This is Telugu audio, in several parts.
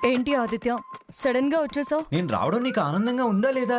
ఏంటి ఆదిత్య, సడన్ గా వచ్చేసావు? నేను రావడం నీకు ఆనందంగా ఉందా లేదా?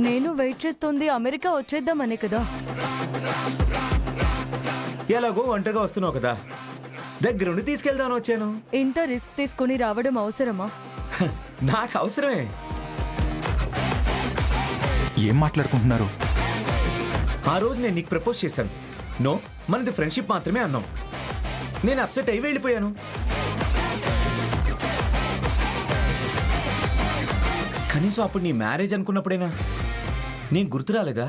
నేను వెయిట్ చేస్తుంది అమెరికా వచ్చేద్దామనే కదా. ఎలాగో ఒంటరిగా వస్తున్నావు కదా, దగ్గరుండి తీసుకెళ్దామని వచ్చాను. ఇంత రిస్క్ తీసుకుని రావడం అవసరమా? నాకు అవసరమే. ఏం మాట్లాడుకుంటున్నారు? ఆ రోజు నేను నీకు ప్రపోజ్ చేశాను. నో, మనది ఫ్రెండ్షిప్ మాత్రమే అన్నాం. నేను అప్సెట్ అయి వెళ్ళిపోయాను. కనీసం అప్పుడు నీ మ్యారేజ్ అనుకున్నప్పుడైనా నేను గుర్తు రాలేదా?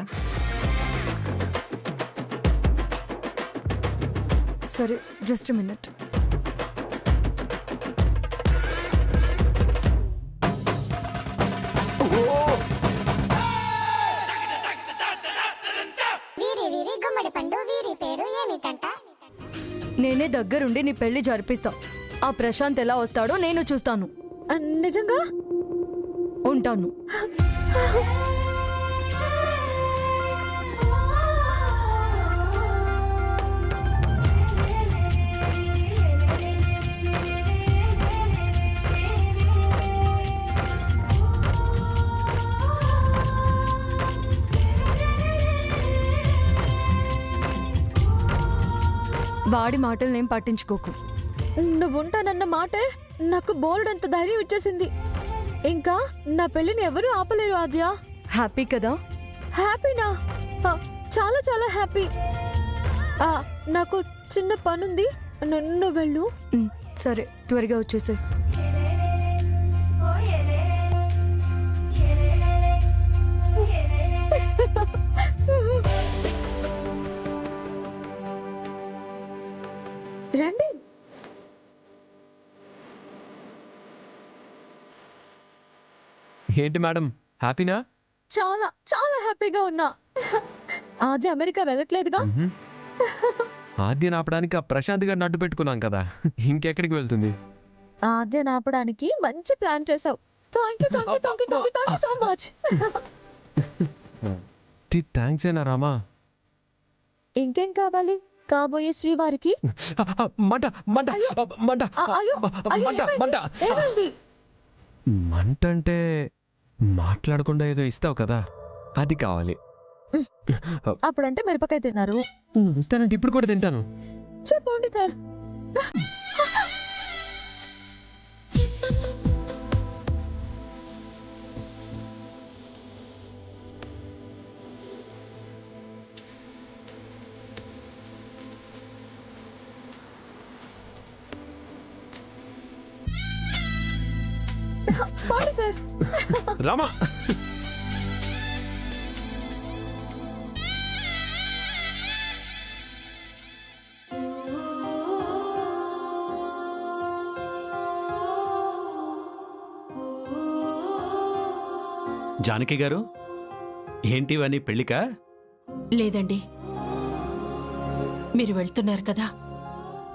సరే, జస్ట్ మినిట్. నేనే దగ్గరుండి నీ పెళ్లి జరిపిస్తా. ఆ ప్రశాంత్ ఎలా వస్తాడో నేను చూస్తాను. నిజంగా ఉంటాను. వాడి మాటలనేం పట్టించుకోకు. నువ్వుంటానన్న మాటే నాకు బోల్డంత ధైర్యం ఇచ్చేసింది. ఇంకా నా పెళ్లిని ఎవరూ ఆపలేరు ఆద్య. హ్యాపీ కదా? హ్యాపీనా? చాలా చాలా హ్యాపీ. నాకు చిన్న పనుంది, నన్ను వెళ్ళు. సరే, త్వరగా వచ్చేసే. రండి. ఏంటి మేడం, హ్యాపీనా? చాలా చాలా హ్యాపీగా ఉన్నా. ఆద్య అమెరికా వెళ్ళట్లేదుగా. ఆద్యను ఆపడానికి ఆ ప్రశాంత్ గారిని అడ్డు పెట్టుకున్నాం కదా, ఇంకెక్కడికి వెళ్తుంది? ఆద్య నాపడానికి మంచి ప్లాన్ చేసావు. Thank you so much. Thanks ఏనా రామా? ఇంకేం కావాలి? కాబోయే శ్రీవారికి మంట మంట మంట మంట మంట. మంట అంటే మాట్లాడకుండా ఏదో ఇస్తావు కదా, అది కావాలి. అప్పుడంటే మిరపకాయ తిన్నారు. ఇస్తానంటే ఇప్పుడు కూడా తింటాను. చెప్పండి సార్. రామా, జానకి గారు, ఏంటి ఇవన్నీ పెళ్ళికా? లేదండి, మీరు వెళ్తున్నారు కదా,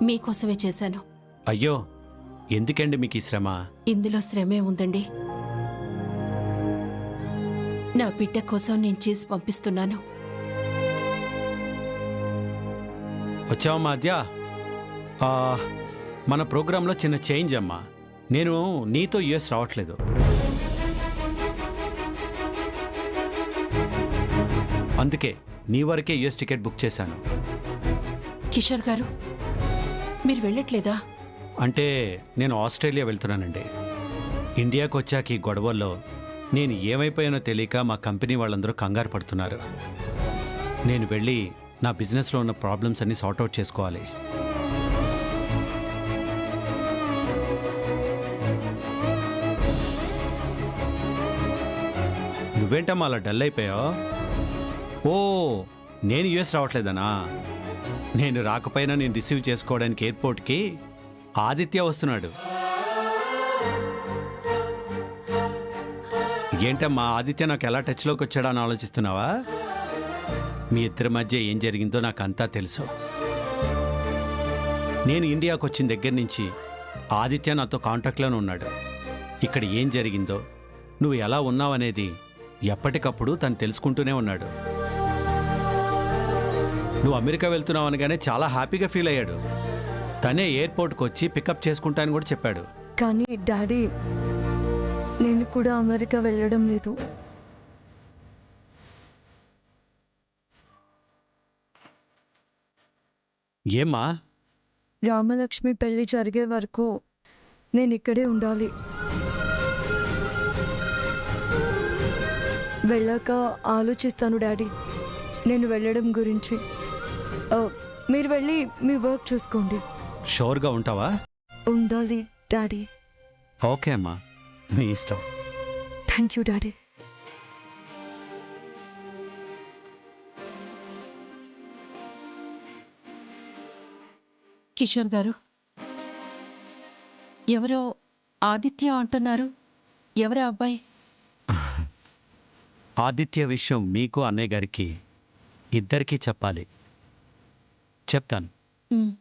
మీకోసమే చేశాను. అయ్యో, ఎందుకండి మీకు ఈ శ్రమ? ఇందులో శ్రమే ఉందండి. నా బిడ్డ కోసం నేను చేసి పంపిస్తున్నాను. వచ్చావమ్మా ఆద్య. మన ప్రోగ్రాంలో చిన్న చేంజ్ అమ్మా. నేను నీతో యుఎస్ రావట్లేదు. అందుకే నీ వరకే యుఎస్ టికెట్ బుక్ చేశాను. కిషోర్ గారు, మీరు వెళ్ళట్లేదా? అంటే నేను ఆస్ట్రేలియా వెళ్తున్నానండి. ఇండియాకు వచ్చాక ఈ గొడవల్లో నేను ఏమైపోయానో తెలియక మా కంపెనీ వాళ్ళందరూ కంగారు పడుతున్నారు. నేను వెళ్ళి నా బిజినెస్లో ఉన్న ప్రాబ్లమ్స్ అన్నీ సార్ట్అవుట్ చేసుకోవాలి. నువ్వేంటమ్మా అలా డల్ అయిపోయావు? ఓ, నేను యుఎస్ రావట్లేదనా? నేను రాకపోయినా నేను రిసీవ్ చేసుకోవడానికి ఎయిర్పోర్ట్కి ఆదిత్య వస్తున్నాడు. ఏంటమ్మా, ఆదిత్య నాకు ఎలా టచ్లోకి వచ్చాడా అని ఆలోచిస్తున్నావా? మీ ఇద్దరి మధ్య ఏం జరిగిందో నాకు అంతా తెలుసు. నేను ఇండియాకు వచ్చిన దగ్గర నుంచి ఆదిత్య నాతో కాంటాక్ట్లోనే ఉన్నాడు. ఇక్కడ ఏం జరిగిందో, నువ్వు ఎలా ఉన్నావనేది ఎప్పటికప్పుడు తను తెలుసుకుంటూనే ఉన్నాడు. నువ్వు అమెరికా వెళ్తున్నావు అనగానే చాలా హ్యాపీగా ఫీల్ అయ్యాడు. తనే ఎయిర్పోర్ట్కి వచ్చి పికప్ చేసుకుంటానని కూడా చెప్పాడు. కానీ డాడీ నేను కూడా అమెరికా వెళ్ళడం లేదు. ఏమ్మా? రామలక్ష్మి పెళ్లి జరిగే వరకు నేను ఇక్కడే ఉండాలి. వెళ్ళాక ఆలోచిస్తాను డాడీ నేను వెళ్ళడం గురించి. మీరు వెళ్ళి మీ వర్క్ చూసుకోండి. షోర్గా ఉంటావా? ఉండాలి డాడీ. ఓకే అమ్మా, నీ ఇష్టం. Thank you daddy. కిషోర్ గారు, ఎవరో ఆదిత్య అంటున్నారు. ఎవరా అబ్బాయి? ఆదిత్య విషయం మీకు అన్నయ్య గారికి ఇద్దరికీ చెప్పాలి. చెప్తాను. ఉమ్.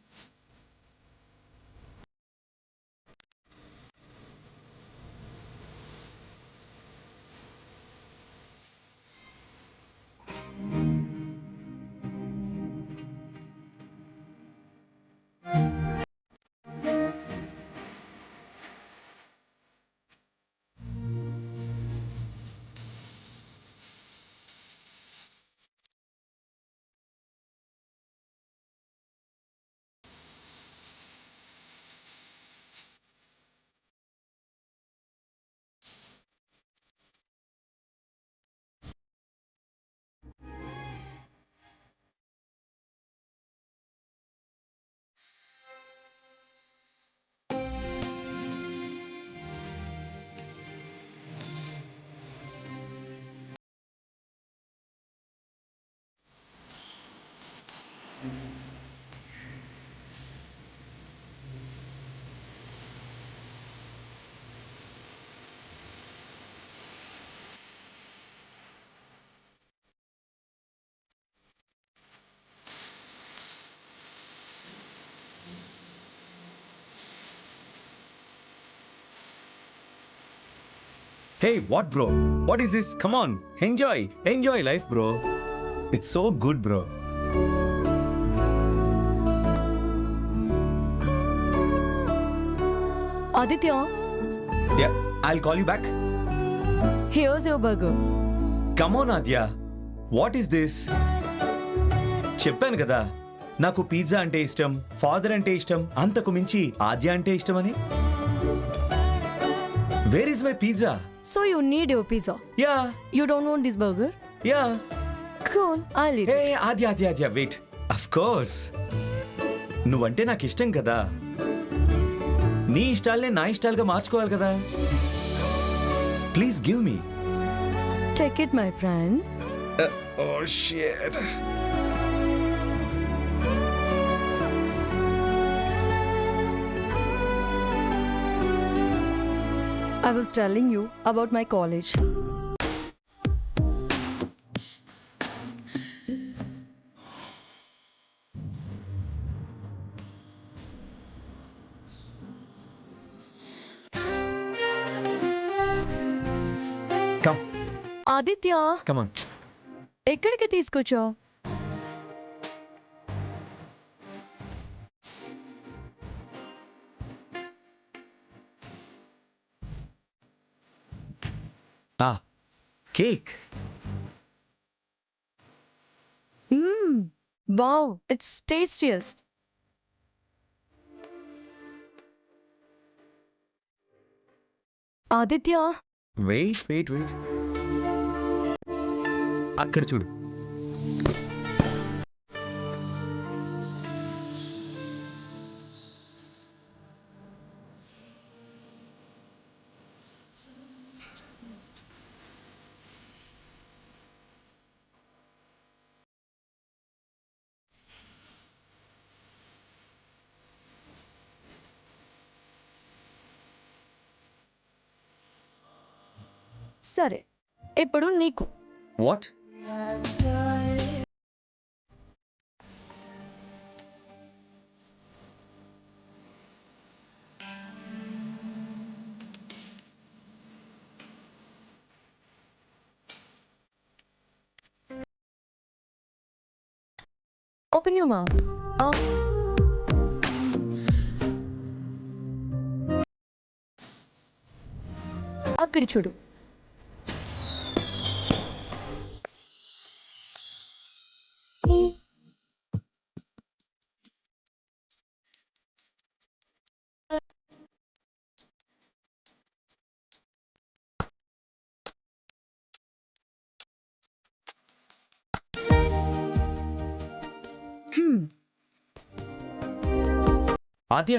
Hey, what bro? What is this? Come on, enjoy life bro. It's so good bro. Aditya, Yeah, I'll call you back. Here's your burger. Come on Adya, what is this? చెప్పాను కదా నాకు పిజ్జా అంటే ఇష్టం, ఫాదర్ అంటే ఇష్టం, అంతకు మించి ఆద్య అంటే ఇష్టమని. Where is my pizza? So you need your pizza. Yeah you don't want this burger? Yeah. Cool, I'll eat. Hey Adya wait. Of course నువ్వంటే నాకు ఇష్టం కదా, నీ ఇష్టాలనే నా ఇష్టాలుగా మార్చుకోవాలి కదా. Please give me. Take it my friend. Oh shit. I was telling you about my college. Come, Aditya, come on. ఎక్కడికి తీసుకొచ్చావు? Ah, cake. Wow, it's tastiest. Aditya, wait. అక్కడ చూడు. సరే ఇప్పుడు నీకు. వాట్? Open your mouth. అక్కడ చూడు. ఆద్య,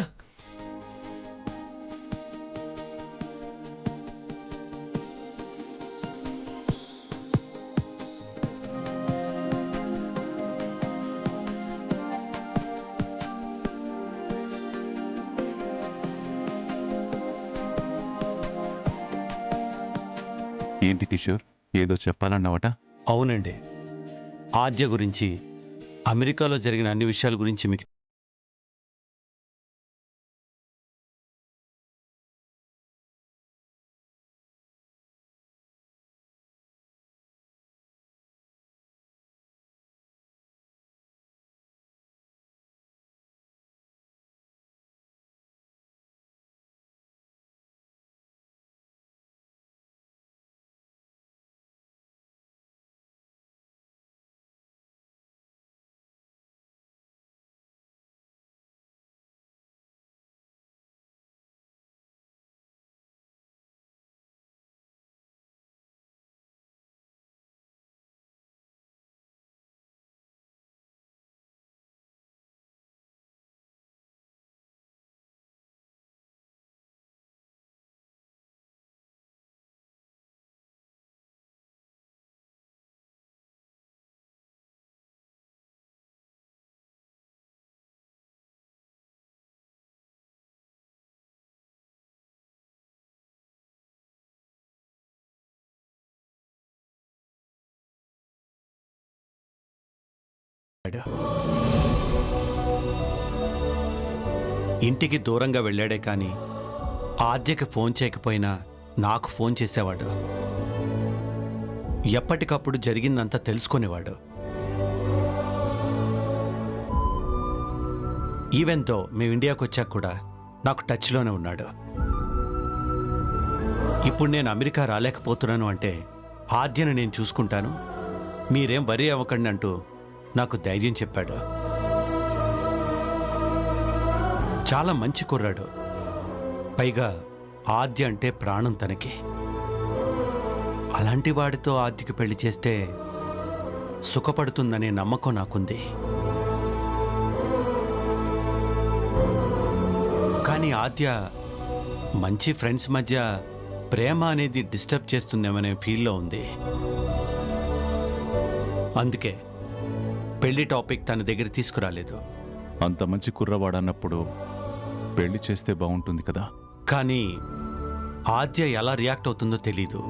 ఏంటి కిషోర్, ఏదో చెప్పాలన్నావట? అవునండి, ఆద్య గురించి, అమెరికాలో జరిగిన అన్ని విషయాల గురించి మీకు ఇంటికి దూరంగా వెళ్ళాడే కానీ ఆద్యకి ఫోన్ చేయకపోయినా నాకు ఫోన్ చేసేవాడు. ఎప్పటికప్పుడు జరిగిందంతా తెలుసుకునేవాడు. ఈవెన్తో మేము ఇండియాకి వచ్చాక కూడా నాకు టచ్లోనే ఉన్నాడు. ఇప్పుడు నేను అమెరికా రాలేకపోతున్నాను అంటే ఆద్యను నేను చూసుకుంటాను, మీరేం వరీ అవ్వకండి అంటూ నాకు ధైర్యం చెప్పాడు. చాలా మంచి కుర్రాడు. పైగా ఆద్య అంటే ప్రాణం తనకి. అలాంటి వాడితో ఆద్యకి పెళ్లి చేస్తే సుఖపడుతుందనే నమ్మకం నాకుంది. కానీ ఆద్య మంచి ఫ్రెండ్స్ మధ్య ప్రేమ అనేది డిస్టర్బ్ చేస్తుందేమనే ఫీల్లో ఉంది. అందుకే పెళ్లి టాపిక్ తన దగ్గర తీసుకురాలేదు. అంత మంచి కుర్రవాడన్నప్పుడు పెళ్లి చేస్తే బాగుంటుంది కదా. కానీ ఆద్య ఎలా రియాక్ట్ అవుతుందో తెలీదు.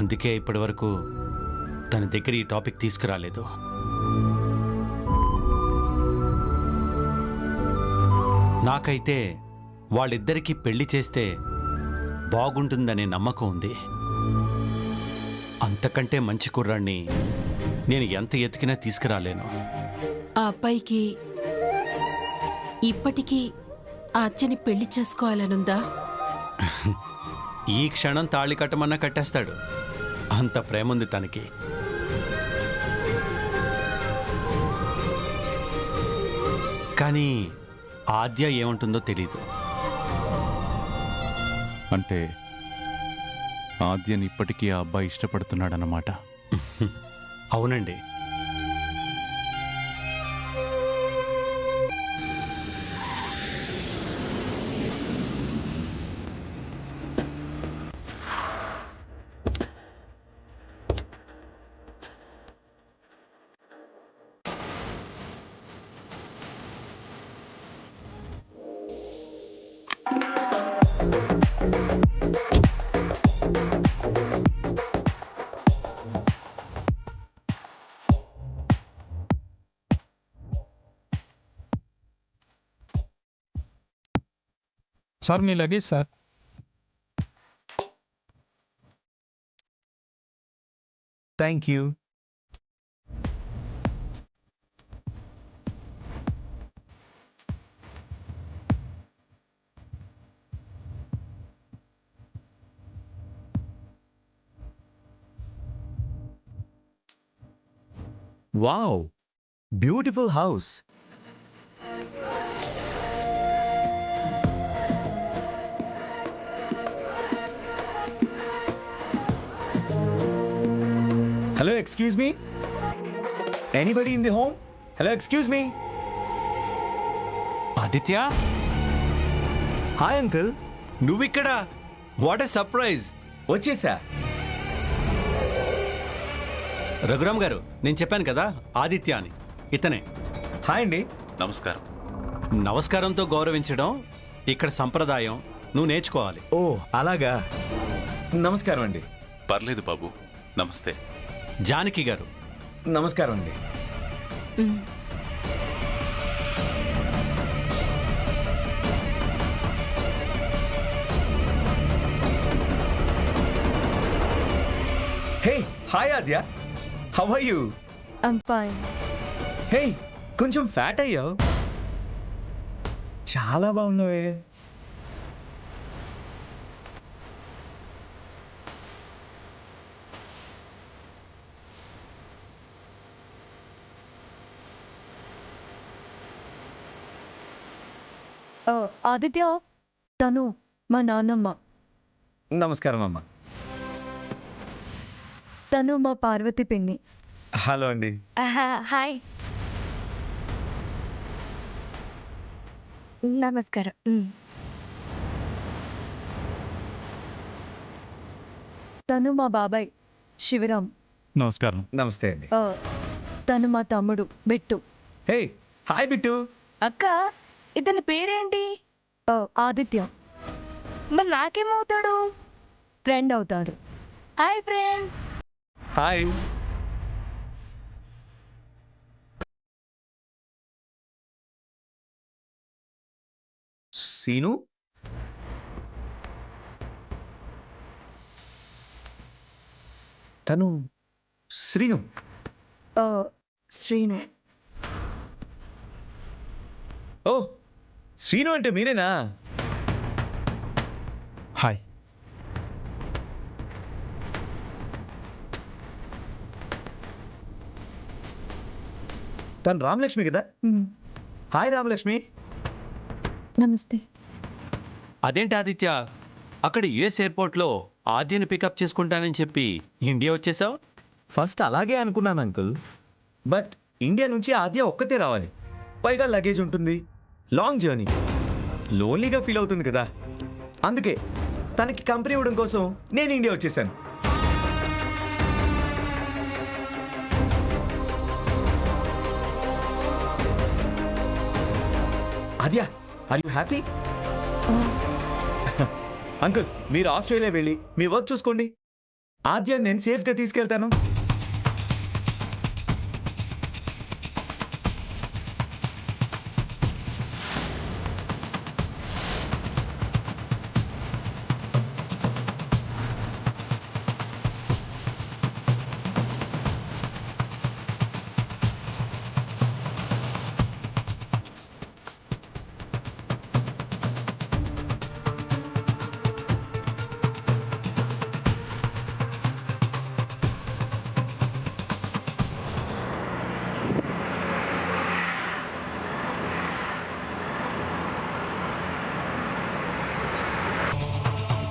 అందుకే ఇప్పటివరకు తన దగ్గర ఈ టాపిక్ తీసుకురాలేదు. నాకైతే వాళ్ళిద్దరికీ పెళ్లి చేస్తే బాగుంటుందనే నమ్మకం ఉంది. అంతకంటే మంచి కుర్రాన్ని నేను ఎంత ఎతికినా తీసుకురాలేను. ఆ అబ్బాయికి ఇప్పటికీ ఆద్యని పెళ్లి చేసుకోవాలనుందా? ఈ క్షణం తాళి కట్టమన్నా కట్టేస్తాడు. అంత ప్రేమ ఉంది తనకి. కానీ ఆద్య ఏముంటుందో తెలీదు. అంటే ఆద్యని ఇప్పటికీ ఆ అబ్బాయి ఇష్టపడుతున్నాడన్నమాట. అవునండి. సార్ మీ luggage sir. Thank you. Wow, beautiful house. Hello, excuse me, anybody in the home? Hello, excuse me. Aditya, hi uncle. నువ్విక్కడ? What a surprise. వచ్చేసా. రఘురామ్ గారు, నేను చెప్పాను కదా ఆదిత్య అని, ఇతనే. హాయ్ అండి. నమస్కారం. నమస్కారంతో గౌరవించడం ఇక్కడ సంప్రదాయం, నువ్వు నేర్చుకోవాలి. ఓ అలాగా. నమస్కారం అండి. పర్లేదు బాబు, నమస్తే. జానకి గారు. నమస్కారం అండి. Hey, hi Aadya, how are you? I'm fine. Hey, కొంచెం ఫ్యాట్ అయ్యావు. చాలా బాగున్నావే. ఆదిత్య, తను మా నాన్నమ్మ. నమస్కారం అమ్మ. తను మా పార్వతి పిన్ని. హలో అండి. హాయ్. నమస్కారం. తను మా బాబాయ్ శివరాం. నమస్కారం. నమస్తే అండి. తను మా తమ్ముడు బిట్టు. హే, హాయ్ బిట్టు. అక్క, ఇతని పేరేంటి? ఆదిత్య. మరి నాకేమవుతాడు? ఫ్రెండ్ అవుతాడు. Hi friend. హాయ్. సీను, తను శ్రీను. శ్రీను. ఓ, శ్రీను అంటే మీరేనా? హాయ్. తను రామలక్ష్మి కదా? హాయ్ రామలక్ష్మి. నమస్తే. అదేంటి ఆదిత్య, అక్కడ యుఎస్ ఎయిర్పోర్ట్లో ఆద్యని పికప్ చేసుకుంటానని చెప్పి ఇండియా వచ్చేసావు? ఫస్ట్ అలాగే అనుకున్నాను అంకుల్, బట్ ఇండియా నుంచి ఆద్య ఒక్కతే రావాలి, పైగా లగేజ్ ఉంటుంది, లాంగ్ జర్నీ, లోన్లీగా ఫీల్ అవుతుంది కదా. అందుకే తనకి కంపెనీ ఇవ్వడం కోసం నేను ఇండియా వచ్చేసాను. ఆద్య, ఆర్ యూ హ్యాపీ? అంకుల్, మీరు ఆస్ట్రేలియా వెళ్ళి మీ వర్క్ చూసుకోండి. ఆద్య నేను సేఫ్గా తీసుకెళ్తాను.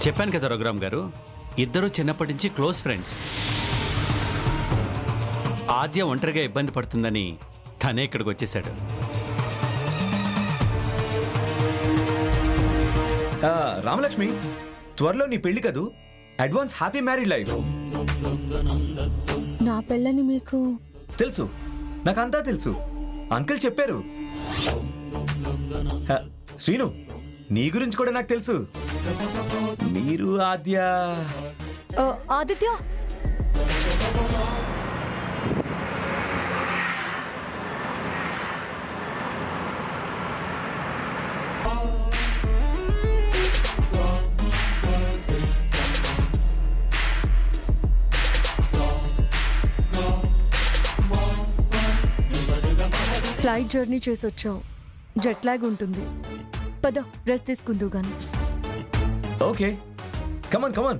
చెప్పాను కదా రఘురామ్ గారు, ఇద్దరు చిన్నప్పటి నుంచి క్లోజ్ ఫ్రెండ్స్. ఆద్య ఒంటరిగా ఇబ్బంది పడుతుందని తనే ఇక్కడికి వచ్చేసాడు. రామలక్ష్మి, త్వరలో నీ పెళ్లి కదూ, అడ్వాన్స్ హ్యాపీ మ్యారీడ్ లైఫ్. నా పెళ్ళని మీకు తెలుసు, నాకంతా తెలుసు, అంకుల్ చెప్పారు. శ్రీను, నీ గురించి కూడా నాకు తెలుసు. మీరు ఆద్య. ఆదిత్య, ఫ్లైట్ జర్నీ చేసి వచ్చావు, జెట్ లాగ్ ఉంటుంది. పద, రెస్ట్ తీసుకుందు గాని. ఓకే, కమాన్ కమాన్.